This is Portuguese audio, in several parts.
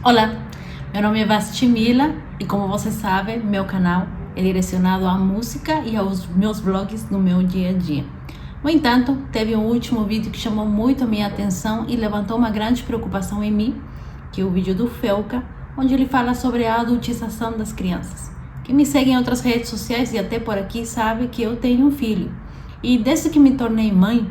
Olá, meu nome é Vastimila e como você sabe, meu canal é direcionado à música e aos meus vlogs no meu dia a dia. No entanto, teve um último vídeo que chamou muito a minha atenção e levantou uma grande preocupação em mim, que é o vídeo do Felca, onde ele fala sobre a adultização das crianças. Quem me segue em outras redes sociais e até por aqui sabe que eu tenho um filho. E desde que me tornei mãe,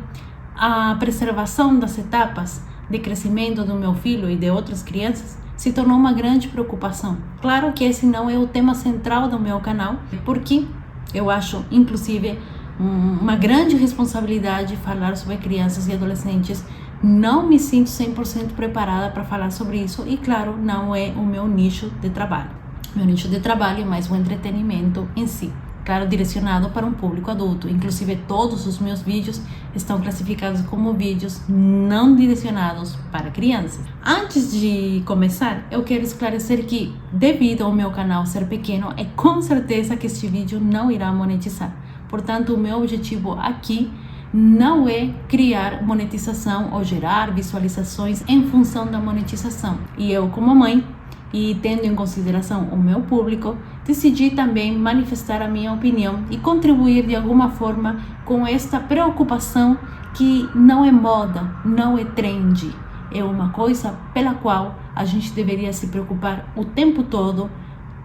a preservação das etapas de crescimento do meu filho e de outras crianças se tornou uma grande preocupação. Claro que esse não é o tema central do meu canal, porque eu acho, inclusive, uma grande responsabilidade falar sobre crianças e adolescentes. Não me sinto 100% preparada para falar sobre isso e, claro, não é o meu nicho de trabalho. Meu nicho de trabalho é mais o entretenimento em si. Claro, direcionado para um público adulto. Inclusive, todos os meus vídeos estão classificados como vídeos não direcionados para crianças. Antes de começar, eu quero esclarecer que, devido ao meu canal ser pequeno, é com certeza que este vídeo não irá monetizar. Portanto, o meu objetivo aqui não é criar monetização ou gerar visualizações em função da monetização. E eu, como mãe, e tendo em consideração o meu público, decidi também manifestar a minha opinião e contribuir de alguma forma com esta preocupação que não é moda, não é trend, é uma coisa pela qual a gente deveria se preocupar o tempo todo,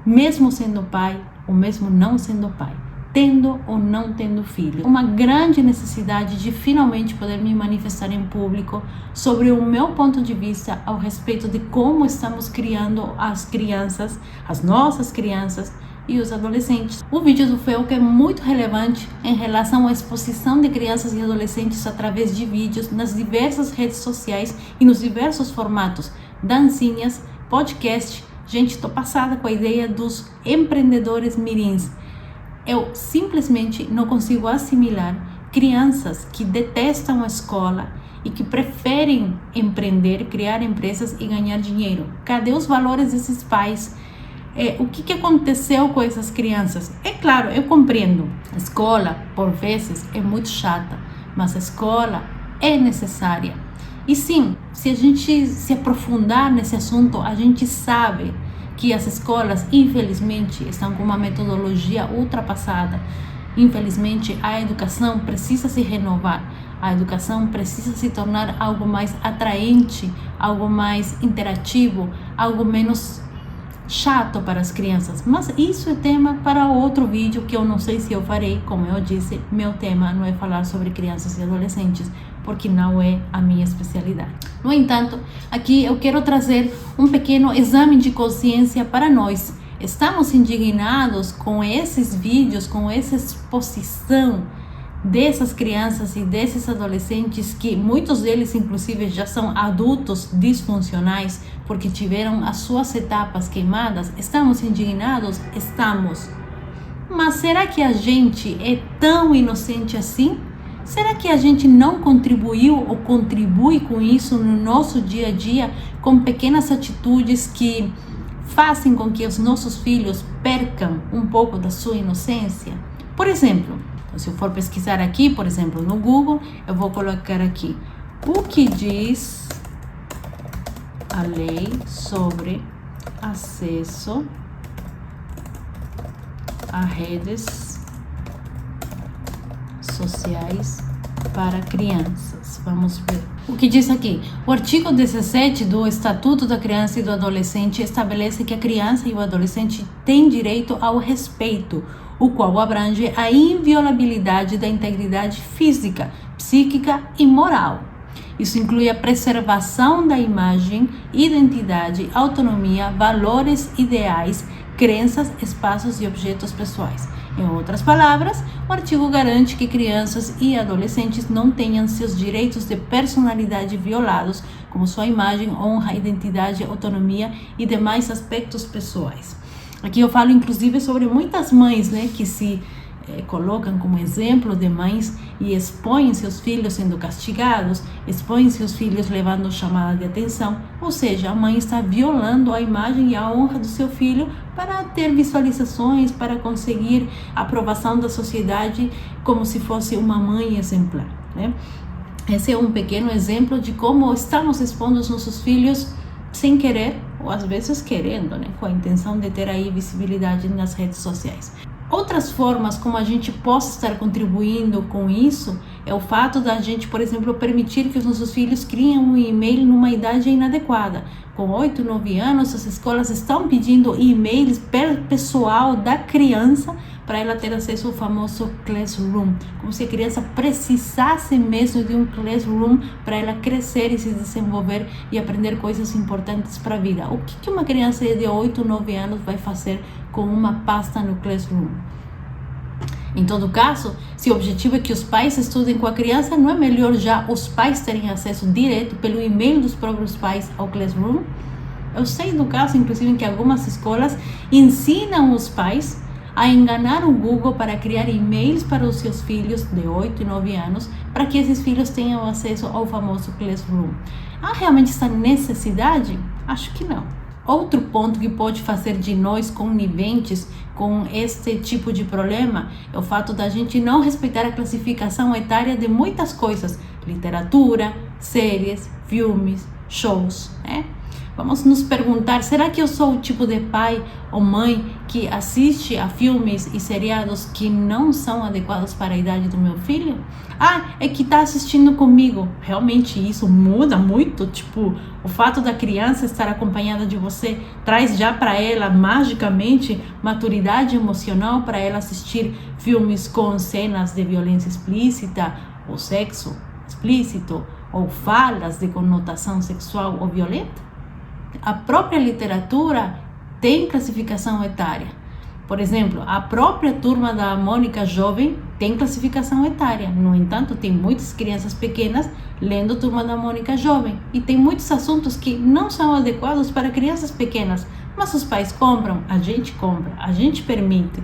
mesmo sendo pai ou mesmo não sendo pai, tendo ou não tendo filho. Uma grande necessidade de finalmente poder me manifestar em público sobre o meu ponto de vista ao respeito de como estamos criando as crianças, as nossas crianças e os adolescentes. O vídeo do Felca é muito relevante em relação à exposição de crianças e adolescentes através de vídeos nas diversas redes sociais e nos diversos formatos, dancinhas, podcast. Gente, tô passada com a ideia dos empreendedores mirins. Eu simplesmente não consigo assimilar crianças que detestam a escola e que preferem empreender, criar empresas e ganhar dinheiro. Cadê os valores desses pais? O que aconteceu com essas crianças? É claro, eu compreendo. A escola, por vezes, é muito chata, mas a escola é necessária. E sim, se a gente se aprofundar nesse assunto, a gente sabe que as escolas, infelizmente, estão com uma metodologia ultrapassada. Infelizmente, a educação precisa se renovar. A educação precisa se tornar algo mais atraente, algo mais interativo, algo menos chato para as crianças. Mas isso é tema para outro vídeo que eu não sei se eu farei. Como eu disse, meu tema não é falar sobre crianças e adolescentes, porque não é a minha especialidade. No entanto, aqui eu quero trazer um pequeno exame de consciência para nós. Estamos indignados com esses vídeos, com essa exposição dessas crianças e desses adolescentes, que muitos deles inclusive já são adultos disfuncionais porque tiveram as suas etapas queimadas. Estamos indignados? Estamos. Mas será que a gente é tão inocente assim? Será que a gente não contribuiu ou contribui com isso no nosso dia a dia, com pequenas atitudes que fazem com que os nossos filhos percam um pouco da sua inocência? Por exemplo, se eu for pesquisar aqui, por exemplo, no Google, eu vou colocar aqui: o que diz a lei sobre acesso a redes sociais para crianças. Vamos ver o que diz aqui. O artigo 17 do Estatuto da Criança e do Adolescente estabelece que a criança e o adolescente têm direito ao respeito, o qual abrange a inviolabilidade da integridade física, psíquica e moral. Isso inclui a preservação da imagem, identidade, autonomia, valores, ideais, crenças, espaços e objetos pessoais. Em outras palavras, o artigo garante que crianças e adolescentes não tenham seus direitos de personalidade violados, como sua imagem, honra, identidade, autonomia e demais aspectos pessoais. Aqui eu falo inclusive sobre muitas mães, que se colocam como exemplo de mães e expõem seus filhos sendo castigados, expõem seus filhos levando chamada de atenção, ou seja, a mãe está violando a imagem e a honra do seu filho para ter visualizações, para conseguir a aprovação da sociedade como se fosse uma mãe exemplar, Esse é um pequeno exemplo de como estamos expondo os nossos filhos sem querer ou às vezes querendo, né, com a intenção de ter aí visibilidade nas redes sociais. Outras formas como a gente possa estar contribuindo com isso é o fato da gente, por exemplo, permitir que os nossos filhos criem um e-mail numa idade inadequada. Com 8, 9 anos, as escolas estão pedindo e-mails pessoal da criança para ela ter acesso ao famoso classroom, como se a criança precisasse mesmo de um classroom para ela crescer e se desenvolver e aprender coisas importantes para a vida. O que uma criança de 8, 9 anos vai fazer com uma pasta no classroom? Em todo caso, se o objetivo é que os pais estudem com a criança, não é melhor já os pais terem acesso direto pelo e-mail dos próprios pais ao classroom? Eu sei do caso, inclusive, em que algumas escolas ensinam os pais a enganar o Google para criar e-mails para os seus filhos de 8 e 9 anos, para que esses filhos tenham acesso ao famoso classroom. Há realmente essa necessidade? Acho que não. Outro ponto que pode fazer de nós coniventes com este tipo de problema é o fato da gente não respeitar a classificação etária de muitas coisas, literatura, séries, filmes, shows, né? Vamos nos perguntar, será que eu sou o tipo de pai ou mãe que assiste a filmes e seriados que não são adequados para a idade do meu filho? É que está assistindo comigo. Realmente isso muda muito, tipo, o fato da criança estar acompanhada de você traz já para ela magicamente maturidade emocional para ela assistir filmes com cenas de violência explícita ou sexo explícito ou falas de conotação sexual ou violenta? A própria literatura tem classificação etária. Por exemplo, a própria Turma da Mônica Jovem tem classificação etária. No entanto, tem muitas crianças pequenas lendo Turma da Mônica Jovem. E tem muitos assuntos que não são adequados para crianças pequenas. Mas os pais compram, a gente permite.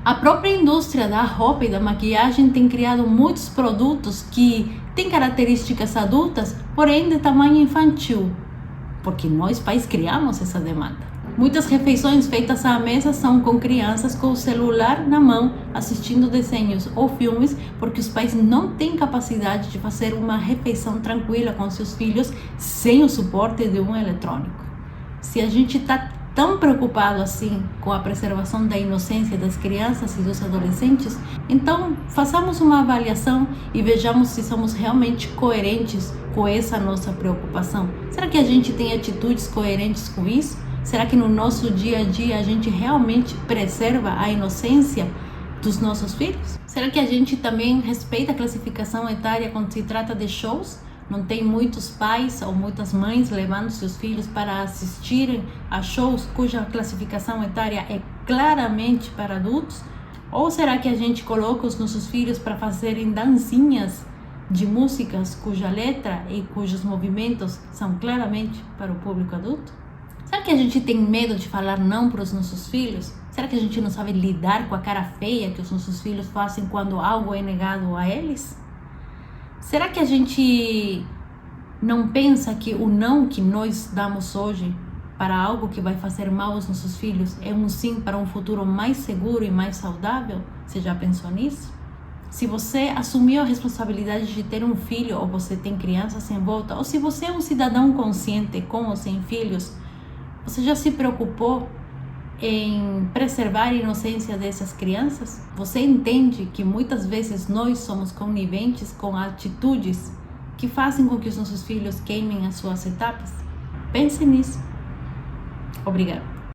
A própria indústria da roupa e da maquiagem tem criado muitos produtos que têm características adultas, porém de tamanho infantil, porque nós pais criamos essa demanda. Muitas refeições feitas à mesa são com crianças com o celular na mão, assistindo desenhos ou filmes, porque os pais não têm capacidade de fazer uma refeição tranquila com seus filhos sem o suporte de um eletrônico. Se a gente está tão preocupado assim com a preservação da inocência das crianças e dos adolescentes, então façamos uma avaliação e vejamos se somos realmente coerentes com essa nossa preocupação. Será que a gente tem atitudes coerentes com isso? Será que no nosso dia a dia a gente realmente preserva a inocência dos nossos filhos? Será que a gente também respeita a classificação etária quando se trata de shows? Não tem muitos pais ou muitas mães levando seus filhos para assistirem a shows cuja classificação etária é claramente para adultos? Ou será que a gente coloca os nossos filhos para fazerem dancinhas de músicas cuja letra e cujos movimentos são claramente para o público adulto? Será que a gente tem medo de falar não para os nossos filhos? Será que a gente não sabe lidar com a cara feia que os nossos filhos fazem quando algo é negado a eles? Será que a gente não pensa que o não que nós damos hoje para algo que vai fazer mal aos nossos filhos é um sim para um futuro mais seguro e mais saudável? Você já pensou nisso? Se você assumiu a responsabilidade de ter um filho ou você tem crianças em volta, ou se você é um cidadão consciente com ou sem filhos, você já se preocupou em preservar a inocência dessas crianças? Você entende que muitas vezes nós somos coniventes com atitudes que fazem com que os nossos filhos queimem as suas etapas? Pense nisso. Obrigada.